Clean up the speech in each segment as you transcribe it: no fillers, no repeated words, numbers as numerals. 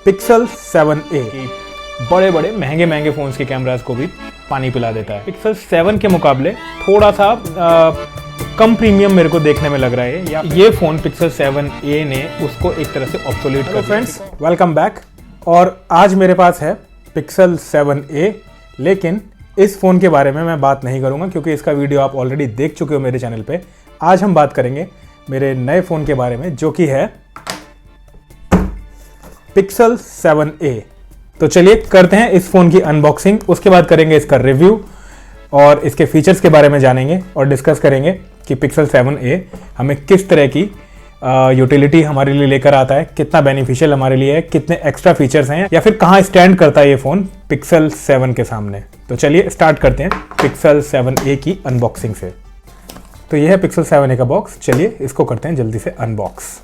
Pixel 7a बड़े बड़े महंगे महंगे फ़ोन्स के कैमरास को भी पानी पिला देता है। पिक्सल 7 के मुकाबले थोड़ा सा कम प्रीमियम मेरे को देखने में लग रहा है, या ये फ़ोन पिक्सल 7a ने उसको एक तरह से ऑब्सोलीट कर दिया। Friends, welcome back. और आज मेरे पास है पिक्सल 7a, लेकिन इस फ़ोन के बारे में मैं बात नहीं करूंगा क्योंकि इसका वीडियो आप ऑलरेडी देख चुके हो मेरे चैनल पे। आज हम बात करेंगे मेरे नए फ़ोन के बारे में जो कि है पिक्सल 7a। तो चलिए करते हैं इस फ़ोन की अनबॉक्सिंग, उसके बाद करेंगे इसका रिव्यू और इसके फीचर्स के बारे में जानेंगे और डिस्कस करेंगे कि पिक्सल 7a हमें किस तरह की यूटिलिटी हमारे लिए लेकर आता है, कितना बेनिफिशियल हमारे लिए है, कितने एक्स्ट्रा फीचर्स हैं, या फिर कहाँ स्टैंड करता है ये फ़ोन पिक्सल 7 के सामने। तो चलिए स्टार्ट करते हैं पिक्सल 7a की अनबॉक्सिंग से। तो ये है पिक्सल 7a का बॉक्स। चलिए इसको करते हैं जल्दी से अनबॉक्स।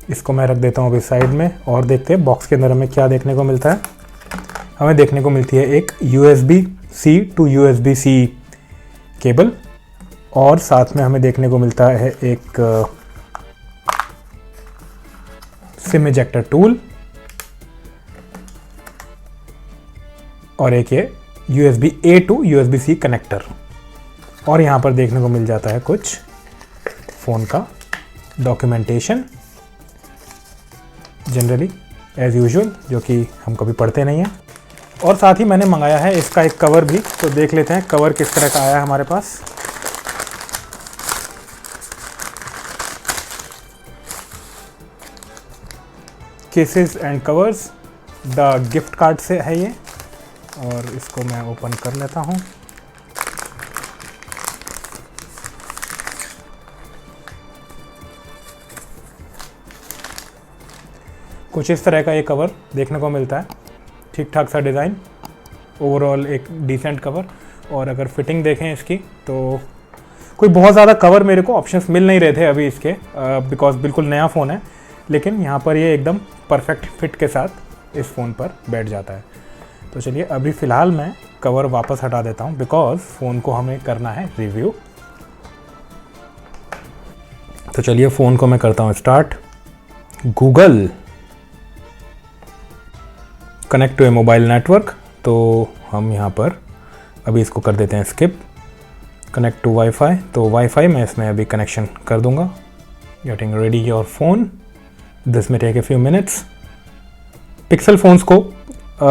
इसको मैं रख देता हूँ अभी साइड में और देखते हैं बॉक्स के अंदर हमें क्या देखने को मिलता है। हमें देखने को मिलती है एक USB-C to USB-C केबल और साथ में हमें देखने को मिलता है एक सिम इजेक्टर टूल और एक ये USB-A to USB-C कनेक्टर। और यहाँ पर देखने को मिल जाता है कुछ फ़ोन का डॉक्यूमेंटेशन, जनरली एज़ यूजुअल, जो कि हम कभी पढ़ते नहीं हैं। और साथ ही मैंने मंगाया है इसका एक कवर भी, तो देख लेते हैं कवर किस तरह का आया है हमारे पास। Cases and covers the gift card से है ये, और इसको मैं ओपन कर लेता हूँ। कुछ इस तरह का ये कवर देखने को मिलता है, ठीक ठाक सा डिज़ाइन, ओवरऑल एक डिसेंट कवर। और अगर फिटिंग देखें इसकी तो कोई बहुत ज़्यादा कवर मेरे को ऑप्शंस मिल नहीं रहे थे अभी इसके, बिकॉज बिल्कुल नया फ़ोन है, लेकिन यहाँ पर ये एकदम परफेक्ट फिट के साथ इस फ़ोन पर बैठ जाता है। तो चलिए अभी फ़िलहाल मैं कवर वापस हटा देता हूँ बिकॉज फ़ोन को हमें करना है रिव्यू। तो चलिए फ़ोन को मैं करता हूँ start. Google connect to a mobile network, तो हम यहाँ पर अभी इसको कर देते हैं स्किप। कनेक्ट टू वाईफाई, तो वाईफाई मैं इसमें अभी कनेक्शन कर दूंगा। Getting ready your phone, this may take a few minutes. Pixel phones को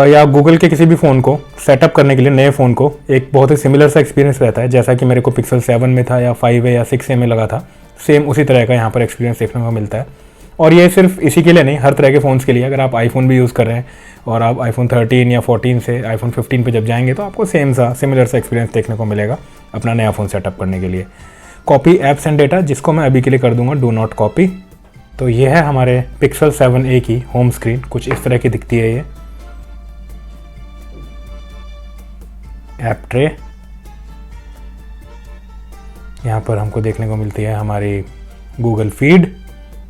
या गूगल के किसी भी फ़ोन को सेटअप करने के लिए, नए फ़ोन को, एक बहुत ही सिमिलर सा एक्सपीरियंस रहता है जैसा कि मेरे को पिक्सल 7 में था या 5A या 6A में लगा था। सेम उसी तरह का यहाँ पर एक्सपीरियंस देखने को मिलता है। और ये सिर्फ इसी के लिए नहीं, हर तरह के फ़ोन्स के लिए। अगर आप आईफोन भी यूज़ कर रहे हैं और आप आईफोन 13 या 14 से आईफोन 15 पे जब जाएंगे तो आपको सेम सा सिमिलर सा एक्सपीरियंस देखने को मिलेगा अपना नया फ़ोन सेटअप करने के लिए। कॉपी एप्स एंड डेटा, जिसको मैं अभी के लिए कर दूंगा डू नॉट कॉपी। तो ये है हमारे पिक्सल 7a की होम स्क्रीन, कुछ इस तरह की दिखती है ये। ऐप ट्रे, यहाँ पर हमको देखने को मिलती है हमारी Google feed.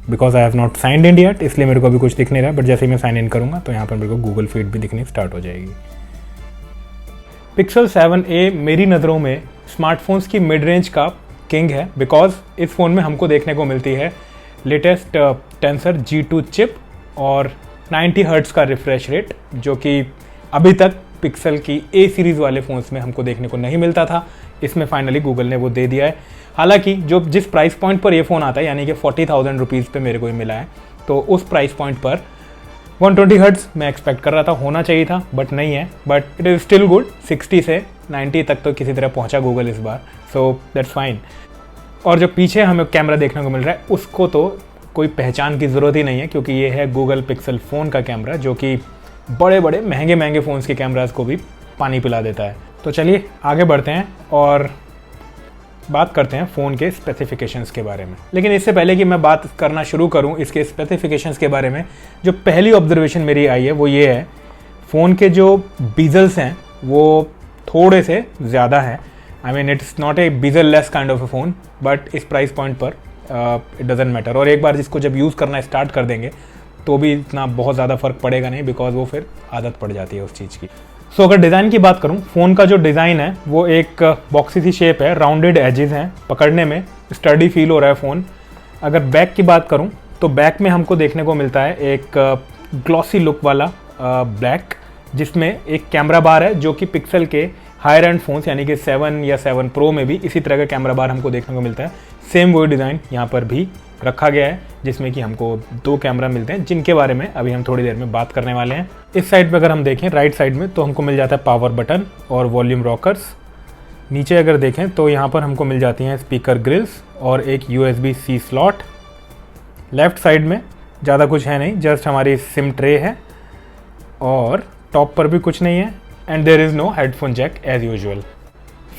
Because I have not signed in yet, इसलिए मेरे को अभी कुछ दिख नहीं रहा, बट जैसे ही मैं साइन इन करूँगा तो यहाँ पर मेरे को गूगल फीड भी दिखनी स्टार्ट हो जाएगी। पिक्सल 7a मेरी नज़रों में स्मार्टफोन्स की मिड रेंज का किंग है, बिकॉज इस फ़ोन में हमको देखने को मिलती है लेटेस्ट टेंसर G2 चिप और 90 हर्ट्ज़ का रिफ्रेश रेट, जो कि अभी तक पिक्सल की A सीरीज़ वाले फ़ोन्स में हमको देखने को नहीं मिलता था। इसमें फाइनली गूगल ने वो दे दिया है। हालांकि जिस प्राइस पॉइंट पर ये फ़ोन आता है, यानी कि 40,000 रुपीज़ पे मेरे को ये मिला है, तो उस प्राइस पॉइंट पर 120 हर्ट्ज़ मैं एक्सपेक्ट कर रहा था, होना चाहिए था, बट नहीं है। But it is still good. 60 से 90 तक तो किसी तरह पहुंचा गूगल इस बार, सो दैट्स फाइन। और जो पीछे हमें कैमरा देखने को मिल रहा है उसको तो कोई पहचान की ज़रूरत ही नहीं है, क्योंकि ये है गूगल पिक्सल फ़ोन का कैमरा, जो कि बड़े बड़े महंगे महंगे फ़ोन्स के कैमराज को भी पानी पिला देता है। तो चलिए आगे बढ़ते हैं और बात करते हैं फ़ोन के स्पेसिफिकेशंस के बारे में। लेकिन इससे पहले कि मैं बात करना शुरू करूं इसके स्पेसिफिकेशंस के बारे में, जो पहली ऑब्जर्वेशन मेरी आई है वो ये है, फ़ोन के जो बीजल्स हैं वो थोड़े से ज़्यादा हैं I mean it's not a bezel less kind of A phone, but इस प्राइस पॉइंट पर इट डजेंट मैटर। और एक बार जिसको जब यूज़ करना स्टार्ट कर देंगे तो भी इतना बहुत ज़्यादा फ़र्क पड़ेगा नहीं, बिकॉज वो फिर आदत पड़ जाती है उस चीज़ की। सो अगर डिज़ाइन की बात करूँ, फ़ोन का जो डिज़ाइन है वो एक बॉक्सी सी शेप है, राउंडेड एजेस हैं, पकड़ने में स्टडी फील हो रहा है फ़ोन। अगर बैक की बात करूँ तो बैक में हमको देखने को मिलता है एक ग्लॉसी लुक वाला ब्लैक, जिसमें एक कैमरा बार है जो कि पिक्सल के हायर एंड फ़ोन्स यानी कि 7 या 7 प्रो में भी इसी तरह का कैमरा बार हमको देखने को मिलता है। सेम वही डिज़ाइन यहाँ पर भी रखा गया है, जिसमें कि हमको 2 कैमरा मिलते हैं, जिनके बारे में अभी हम थोड़ी देर में बात करने वाले हैं। इस साइड पे अगर हम देखें राइट साइड में तो हमको मिल जाता है पावर बटन और वॉल्यूम रॉकर्स। नीचे अगर देखें तो यहाँ पर हमको मिल जाती हैं स्पीकर ग्रिल्स और एक USB-C स्लॉट। लेफ़्ट साइड में ज़्यादा कुछ है नहीं, जस्ट हमारी सिम ट्रे है और टॉप पर भी कुछ नहीं है, and there is no headphone jack as usual.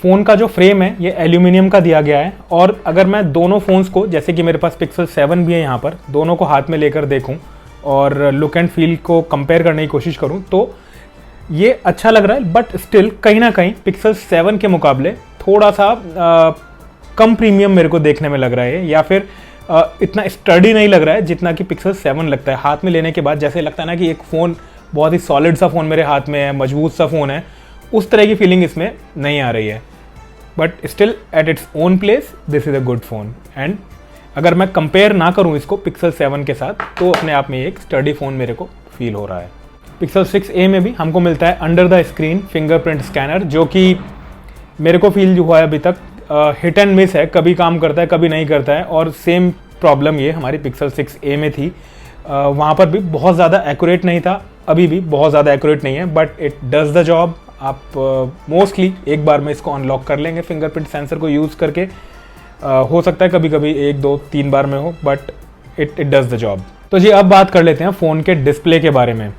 Phone का जो फ्रेम है ये एल्यूमिनियम का दिया गया है, और अगर मैं दोनों फ़ोन्स को, जैसे कि मेरे पास Pixel 7 भी है यहाँ पर, दोनों को हाथ में लेकर देखूँ और लुक एंड फील को कंपेयर करने की कोशिश करूँ तो ये अच्छा लग रहा है, बट स्टिल कहीं ना कहीं Pixel 7 के मुकाबले थोड़ा सा कम प्रीमियम मेरे को देखने में लग रहा है, या फिर इतना स्टडी नहीं लग रहा है जितना कि Pixel 7 लगता है। हाथ में लेने के बाद जैसे लगता है ना कि एक फ़ोन बहुत ही सॉलिड सा फ़ोन मेरे हाथ में है, मजबूत सा फ़ोन है, उस तरह की फीलिंग इसमें नहीं आ रही है। But still at its own place this is a good phone, and अगर मैं कंपेयर ना करूँ इसको Pixel 7 के साथ तो अपने आप में एक स्टडी फ़ोन मेरे को फील हो रहा है। Pixel 6a में भी हमको मिलता है under the screen fingerprint scanner, जो कि मेरे को फील जो हुआ है अभी तक हिट एंड मिस है, कभी काम करता है कभी नहीं करता है, और सेम प्रॉब्लम ये हमारी Pixel 6a में थी। वहाँ पर भी बहुत ज़्यादा एक्यूरेट नहीं था, अभी भी बहुत ज़्यादा एक्यूरेट नहीं है, but it does the job. आप मोस्टली एक बार में इसको अनलॉक कर लेंगे फिंगरप्रिंट सेंसर को यूज़ करके। हो सकता है कभी कभी 1 2 3 बार में हो, but it does the job. तो जी अब बात कर लेते हैं फ़ोन के डिस्प्ले के बारे में।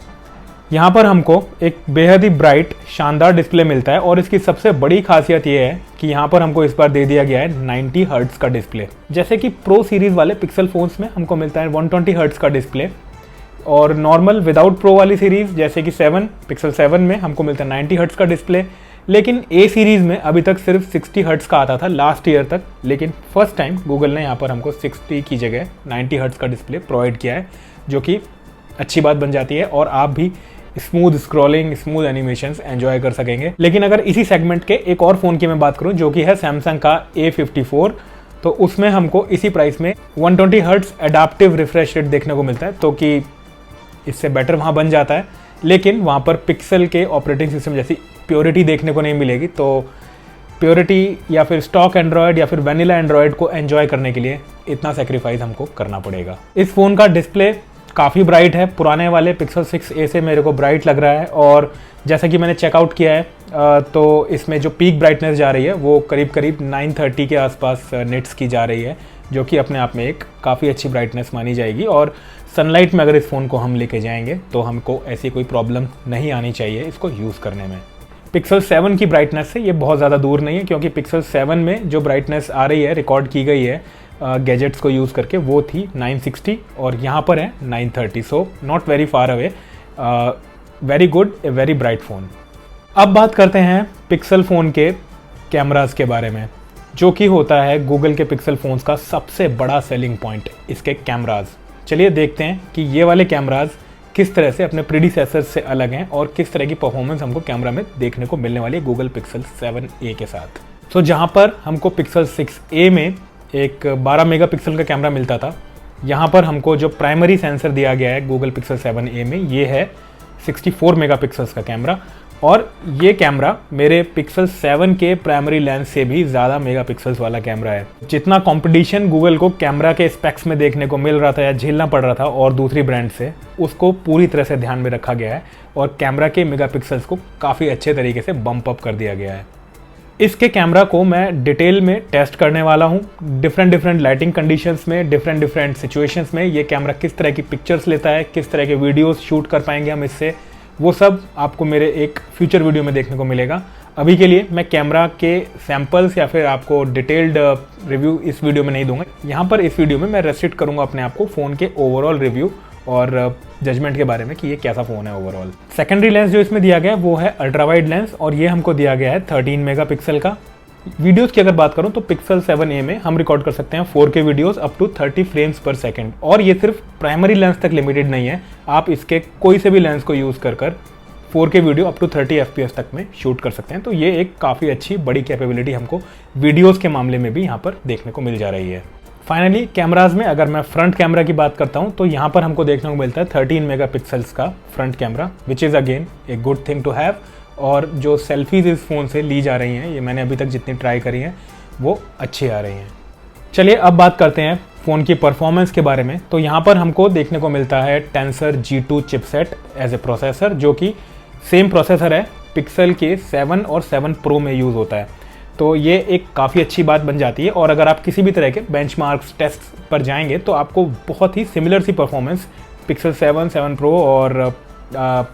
यहाँ पर हमको एक बेहद ही ब्राइट शानदार डिस्प्ले मिलता है, और इसकी सबसे बड़ी खासियत ये है कि यहाँ पर हमको इस बार दे दिया गया है 90 हर्ट्ज़ का डिस्प्ले। जैसे कि प्रो सीरीज़ वाले पिक्सल फ़ोन्स में हमको मिलता है 120 हर्ट्ज़ का डिस्प्ले, और नॉर्मल विदाउट प्रो वाली सीरीज़ जैसे कि Pixel 7 में हमको मिलता है 90 हर्ट्ज़ का डिस्प्ले। लेकिन ए सीरीज़ में अभी तक सिर्फ 60 हर्ट्ज़ का आता था लास्ट ईयर तक, लेकिन फर्स्ट टाइम गूगल ने यहाँ पर हमको 60 की जगह 90 हर्ट्ज़ का डिस्प्ले प्रोवाइड किया है, जो कि अच्छी बात बन जाती है, और आप भी smooth scrolling, smooth animations enjoy कर सकेंगे। लेकिन अगर इसी सेगमेंट के एक और फ़ोन की मैं बात करूं जो कि है सैमसंग का A54, तो उसमें हमको इसी प्राइस में 120 हर्ट्ज़ एडाप्टिव रिफ्रेश रेट देखने को मिलता है, तो कि इससे बेटर वहाँ बन जाता है, लेकिन वहाँ पर पिक्सल के ऑपरेटिंग सिस्टम जैसी प्योरिटी देखने को नहीं मिलेगी। तो प्योरिटी या फिर स्टॉक एंड्रॉयड या फिर वैनिला एंड्रॉयड को एंजॉय करने के लिए इतना सेक्रीफाइस हमको करना पड़ेगा। इस फ़ोन का डिस्प्ले काफ़ी ब्राइट है, पुराने वाले Pixel 6a से मेरे को ब्राइट लग रहा है, और जैसा कि मैंने चेकआउट किया है तो इसमें जो पीक ब्राइटनेस जा रही है वो करीब करीब 930 के आसपास निट्स की जा रही है, जो कि अपने आप में एक काफ़ी अच्छी ब्राइटनेस मानी जाएगी। और सनलाइट में अगर इस फ़ोन को हम लेके जाएंगे तो हमको ऐसी कोई प्रॉब्लम नहीं आनी चाहिए इसको यूज़ करने में। Pixel 7 की ब्राइटनेस से ये बहुत ज़्यादा दूर नहीं है, क्योंकि Pixel 7 में जो ब्राइटनेस आ रही है, रिकॉर्ड की गई है गैजेट्स को यूज़ करके, वो थी 960 और यहाँ पर है 930, so not very far away, very good, a very bright phone. अब बात करते हैं पिक्सल फ़ोन के कैमरास के बारे में, जो कि होता है गूगल के पिक्सल फ़ोन्स का सबसे बड़ा सेलिंग पॉइंट, इसके कैमरास। चलिए देखते हैं कि ये वाले कैमरास किस तरह से अपने प्रीडिसेसर से अलग हैं और किस तरह की परफॉर्मेंस हमको कैमरा में देखने को मिलने वाली है गूगल Pixel 7a के साथ। तो जहाँ पर हमको Pixel 6a में एक 12 मेगापिक्सल का कैमरा मिलता था, यहाँ पर हमको जो प्राइमरी सेंसर दिया गया है गूगल Pixel 7a में, ये है 64 मेगापिक्सल्स का कैमरा, और ये कैमरा मेरे Pixel 7 के प्राइमरी लेंस से भी ज़्यादा मेगापिक्सल्स वाला कैमरा है। जितना कंपटीशन गूगल को कैमरा के स्पेक्स में देखने को मिल रहा था या झेलना पड़ रहा था और दूसरी ब्रांड से, उसको पूरी तरह से ध्यान में रखा गया है और कैमरा के मेगापिक्सल्स को काफ़ी अच्छे तरीके से बम्प अप कर दिया गया है। इसके कैमरा को मैं डिटेल में टेस्ट करने वाला हूँ, डिफरेंट लाइटिंग कंडीशंस में, डिफरेंट सिचुएशंस में ये कैमरा किस तरह की पिक्चर्स लेता है, किस तरह के वीडियोस शूट कर पाएंगे हम इससे, वो सब आपको मेरे एक फ्यूचर वीडियो में देखने को मिलेगा। अभी के लिए मैं कैमरा के सैम्पल्स या फिर आपको डिटेल्ड रिव्यू इस वीडियो में नहीं दूंगा। यहाँ पर इस वीडियो में मैं रेस्ट्रिक्ट करूँगा अपने आप को फ़ोन के ओवरऑल रिव्यू और जजमेंट के बारे में कि ये कैसा फ़ोन है ओवरऑल। सेकेंडरी लेंस जो इसमें दिया गया है वो है अल्ट्रा वाइड लेंस, और ये हमको दिया गया है 13 मेगापिक्सल का। वीडियोस की अगर बात करूं तो Pixel 7a में हम रिकॉर्ड कर सकते हैं 4K videos up to 30 frames per second, और ये सिर्फ प्राइमरी लेंस तक लिमिटेड नहीं है, आप इसके कोई से भी लेंस को यूज़ कर 4K video up to 30 FPS तक में शूट कर सकते हैं। तो ये एक काफ़ी अच्छी बड़ी कैपेबिलिटी हमको वीडियोज़ के मामले में भी यहाँ पर देखने को मिल जा रही है। फाइनली कैमराज में अगर मैं फ्रंट कैमरा की बात करता हूँ तो यहाँ पर हमको देखने को मिलता है 13 मेगापिक्सल्स का front camera, which is again a good thing to have. और जो सेल्फीज इस फ़ोन से ली जा रही हैं, ये मैंने अभी तक जितनी ट्राई करी हैं वो अच्छी आ रही हैं। चलिए अब बात करते हैं फ़ोन की परफॉर्मेंस के बारे में। तो यहाँ पर हमको देखने को मिलता है tensor G2 chipset as a processor, जो कि सेम प्रोसेसर है पिक्सल के 7 और 7 प्रो में यूज़ होता है। तो ये एक काफ़ी अच्छी बात बन जाती है, और अगर आप किसी भी तरह के बेंचमार्क्स टेस्ट पर जाएंगे तो आपको बहुत ही सिमिलर सी परफॉर्मेंस Pixel 7, 7 Pro और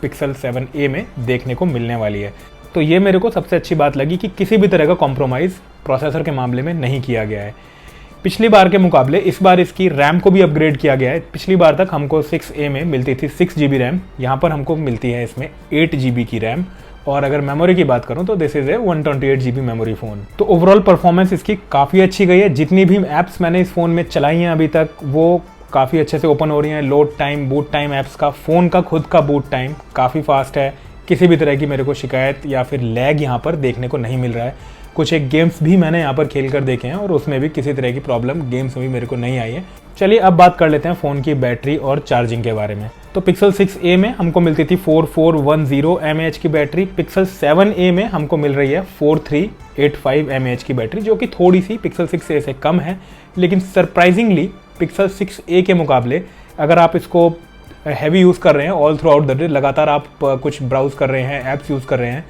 Pixel 7a में देखने को मिलने वाली है। तो ये मेरे को सबसे अच्छी बात लगी कि किसी भी तरह का कॉम्प्रोमाइज़ प्रोसेसर के मामले में नहीं किया गया है। पिछली बार के मुकाबले इस बार इसकी रैम को भी अपग्रेड किया गया है। पिछली बार तक हमको 6a में मिलती थी 6 GB रैम, यहाँ पर हमको मिलती है इसमें 8 GB की रैम। और अगर मेमोरी की बात करूँ तो this is A 128 GB memory phone. तो ओवरऑल परफॉर्मेंस इसकी काफ़ी अच्छी गई है। जितनी भी ऐप्स मैंने इस फ़ोन में चलाई हैं अभी तक वो काफ़ी अच्छे से ओपन हो रही हैं। Load time, boot time apps का, फ़ोन का खुद का बूट टाइम काफ़ी फास्ट है। किसी भी तरह की मेरे को शिकायत या फिर लैग यहाँ पर देखने को नहीं मिल रहा है। कुछ एक गेम्स भी मैंने यहाँ पर खेल कर देखे हैं और उसमें भी किसी तरह की प्रॉब्लम गेम्स में भी मेरे को नहीं आई है। चलिए अब बात कर लेते हैं फ़ोन की बैटरी और चार्जिंग के बारे में। तो Pixel 6a में हमको मिलती थी 4410 mAh की बैटरी, Pixel 7a में हमको मिल रही है 4385 mAh की बैटरी, जो कि थोड़ी सी Pixel 6a से कम है। लेकिन सरप्राइजिंगली Pixel 6a के मुकाबले अगर आप इसको हैवी यूज़ कर रहे हैं all through out the day, लगातार आप कुछ ब्राउज़ कर रहे हैं, ऐप्स यूज़ कर रहे हैं,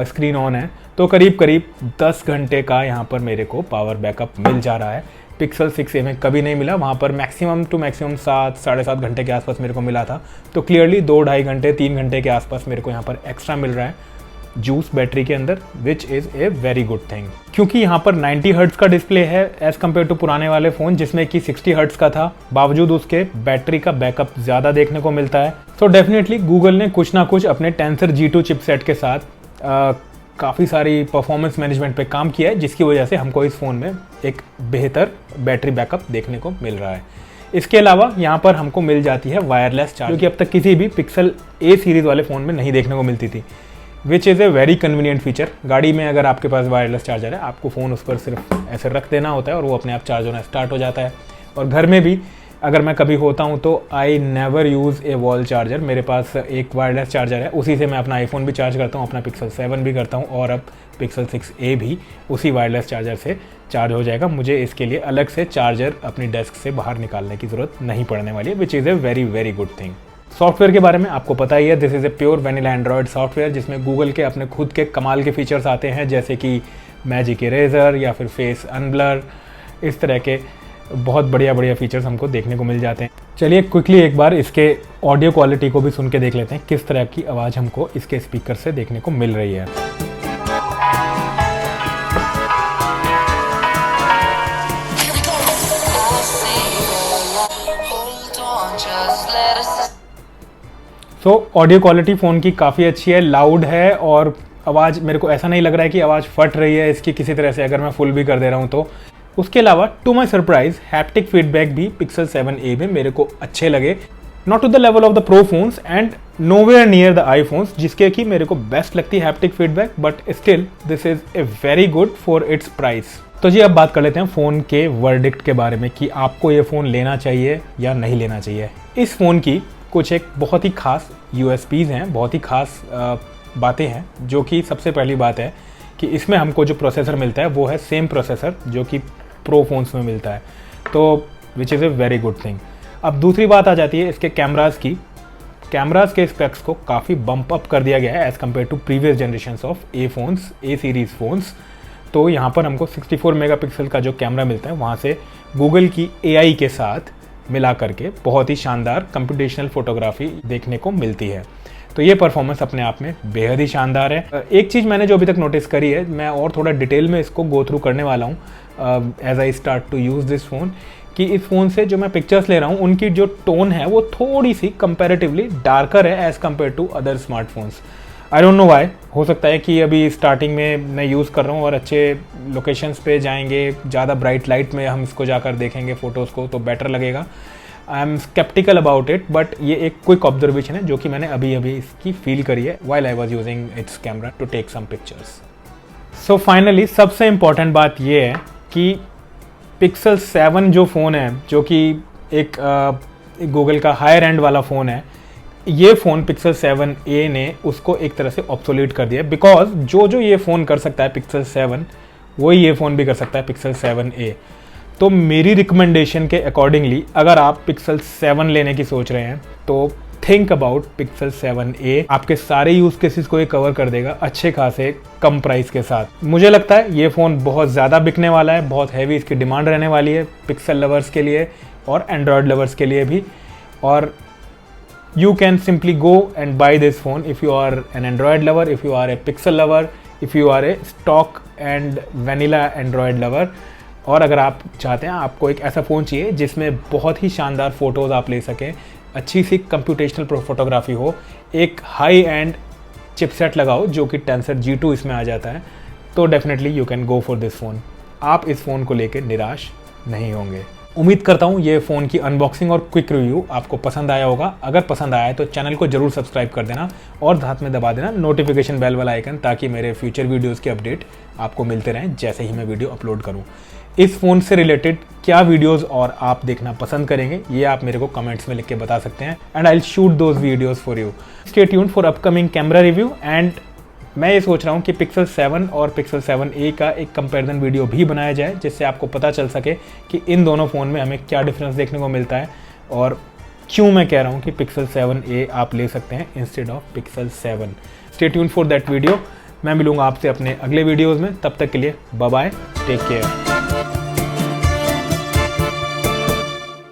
स्क्रीन ऑन है, तो करीब करीब 10 घंटे का यहाँ पर मेरे को पावर बैकअप मिल जा रहा है। Pixel 6a में कभी नहीं मिला, वहाँ पर मैक्सिमम टू मैक्सिमम 7 साढ़े 7 घंटे के आसपास मेरे को मिला था। तो क्लियरली 2-2.5 घंटे 3 घंटे के आसपास मेरे को यहाँ पर एक्स्ट्रा मिल रहा है जूस बैटरी के अंदर, which is a very good thing. क्योंकि यहाँ पर 90 हर्ट्ज़ का डिस्प्ले है एज़ कम्पेयर टू पुराने वाले फ़ोन जिसमें कि 60 हर्ट्ज़ का था, बावजूद उसके बैटरी का बैकअप ज़्यादा देखने को मिलता है। तो डेफिनेटली गूगल ने कुछ ना कुछ अपने टेंसर G2 चिपसेट के साथ काफ़ी सारी परफॉर्मेंस मैनेजमेंट पे काम किया है, जिसकी वजह से हमको इस फ़ोन में एक बेहतर बैटरी बैकअप देखने को मिल रहा है। इसके अलावा यहाँ पर हमको मिल जाती है वायरलेस चार्ज, जो कि अब तक किसी भी Pixel A सीरीज़ वाले फ़ोन में नहीं देखने को मिलती थी, which is a very convenient feature. गाड़ी में अगर आपके पास वायरलेस चार्जर है, आपको फ़ोन उस पर सिर्फ ऐसे रख देना होता है और वो अपने आप चार्ज होना स्टार्ट हो जाता है। और घर में भी अगर मैं कभी होता हूँ तो I never use A wall charger. मेरे पास एक वायरलेस चार्जर है, उसी से मैं अपना आईफोन भी चार्ज करता हूँ, अपना Pixel 7 भी करता हूँ, और अब Pixel 6a भी उसी वायरलेस चार्जर से चार्ज हो जाएगा। मुझे इसके लिए अलग से चार्जर अपनी डेस्क से बाहर निकालने की ज़रूरत नहीं पड़ने वाली है, which is a very very good thing. Software के बारे में आपको पता ही है, this is a pure vanilla Android software, जिसमें गूगल के अपने खुद के कमाल के फीचर्स आते हैं, जैसे कि मैजिक इरेजर या फिर फेस अनब्लर, इस तरह के बहुत बढ़िया बढ़िया फीचर्स हमको देखने को मिल जाते हैं। चलिए क्विकली एक बार इसके ऑडियो क्वालिटी को भी सुन के देख लेते हैं, किस तरह की आवाज़ हमको इसके स्पीकर से देखने को मिल रही है। ऑडियो क्वालिटी फ़ोन की काफ़ी अच्छी है, लाउड है, और आवाज़ मेरे को ऐसा नहीं लग रहा है कि आवाज़ फट रही है इसकी किसी तरह से, अगर मैं फुल भी कर दे रहा हूँ तो। उसके अलावा to my surprise haptic feedback भी Pixel 7a में मेरे को अच्छे लगे, not to the level of the pro phones and nowhere near the iPhones, जिसके कि मेरे को बेस्ट लगती है haptic feedback, but still this is a very good for its price. तो जी अब बात कर लेते हैं फ़ोन के वर्डिक्ट के बारे में कि आपको ये फ़ोन लेना चाहिए या नहीं लेना चाहिए। इस फ़ोन की कुछ एक बहुत ही खास USPs हैं, बहुत ही खास बातें हैं, जो कि सबसे पहली बात है कि इसमें हमको जो प्रोसेसर मिलता है वो है सेम प्रोसेसर जो कि प्रो फोन्स में मिलता है, तो which is a very good thing. अब दूसरी बात आ जाती है इसके कैमरास की। कैमरास के स्पेक्स को काफ़ी बम्प अप कर दिया गया है as compare to previous generations of A series phones. तो यहाँ पर हमको 64 मेगापिक्सल का जो कैमरा मिलता है, वहाँ से गूगल की AI के साथ मिला करके बहुत ही शानदार कंप्यूटेशनल फोटोग्राफी देखने को मिलती है। तो ये परफॉर्मेंस अपने आप में बेहद ही शानदार है। एक चीज़ मैंने जो अभी तक नोटिस करी है, मैं और थोड़ा डिटेल में इसको गो थ्रू करने वाला हूँ as I start to use this phone, कि इस फ़ोन से जो मैं पिक्चर्स ले रहा हूँ उनकी जो टोन है वो थोड़ी सी कंपैरेटिवली डार्कर है as compare to other smartphones. I don't know why, हो सकता है कि अभी स्टार्टिंग में मैं यूज़ कर रहा हूँ और अच्छे लोकेशंस पे जाएंगे, ज़्यादा ब्राइट लाइट में हम इसको जाकर देखेंगे फ़ोटोज़ को तो बेटर लगेगा। I am skeptical about it, but ये एक क्विक ऑब्जर्वेशन है जो कि मैंने अभी अभी इसकी फील करी है while I was using its camera to take some pictures. So finally सबसे इम्पॉर्टेंट बात ये है कि पिक्सल 7 जो फ़ोन है, जो कि एक गूगल का हायर एंड वाला फ़ोन है, ये फ़ोन पिक्सल 7a ने उसको एक तरह से ऑब्सोलीट कर दिया, बिकॉज जो ये फ़ोन कर सकता है पिक्सल 7 वही ये फ़ोन भी कर सकता है पिक्सल 7a। तो मेरी रिकमेंडेशन के अकॉर्डिंगली अगर आप पिक्सल 7 लेने की सोच रहे हैं तो थिंक अबाउट पिक्सल 7a। आपके सारे यूज़ केसेस को ये कवर कर देगा अच्छे खासे कम प्राइस के साथ। मुझे लगता है ये फ़ोन बहुत ज़्यादा बिकने वाला है, बहुत हैवी इसकी डिमांड रहने वाली है पिक्सल लवर्स के लिए और एंड्रॉयड लवर्स के लिए भी। और you can simply go and buy this phone if you are an Android lover, if you are a Pixel lover, if you are a stock and vanilla Android lover। और अगर आप चाहते हैं, आपको एक ऐसा फ़ोन चाहिए जिसमें बहुत ही शानदार फ़ोटोज़ आप ले सकें, अच्छी सी कंप्यूटेशनल फोटोग्राफी हो, एक हाई एंड चिपसेट लगाओ जो कि टेंसर G2 इसमें आ जाता है, तो definitely you can go for this phone. आप इस फ़ोन को लेकर निराश नहीं होंगे। उम्मीद करता हूँ ये फ़ोन की अनबॉक्सिंग और क्विक रिव्यू आपको पसंद आया होगा। अगर पसंद आया है तो चैनल को जरूर सब्सक्राइब कर देना और साथ में दबा देना नोटिफिकेशन बेल वाला आइकन, ताकि मेरे फ्यूचर वीडियोस के अपडेट आपको मिलते रहें जैसे ही मैं वीडियो अपलोड करूँ। इस फ़ोन से रिलेटेड क्या वीडियोज़ और आप देखना पसंद करेंगे ये आप मेरे को कमेंट्स में लिख के बता सकते हैं, and I will shoot those videos for you. Stay tuned for upcoming camera review. And मैं ये सोच रहा हूँ कि पिक्सल 7 और पिक्सल 7a का एक कंपैरिजन वीडियो भी बनाया जाए, जिससे आपको पता चल सके कि इन दोनों फ़ोन में हमें क्या डिफरेंस देखने को मिलता है और क्यों मैं कह रहा हूँ कि पिक्सल 7a आप ले सकते हैं instead of pixel 7। Stay tuned for that video. मैं मिलूंगा आपसे अपने अगले वीडियोज़ में, तब तक के लिए बाय बाय, टेक केयर।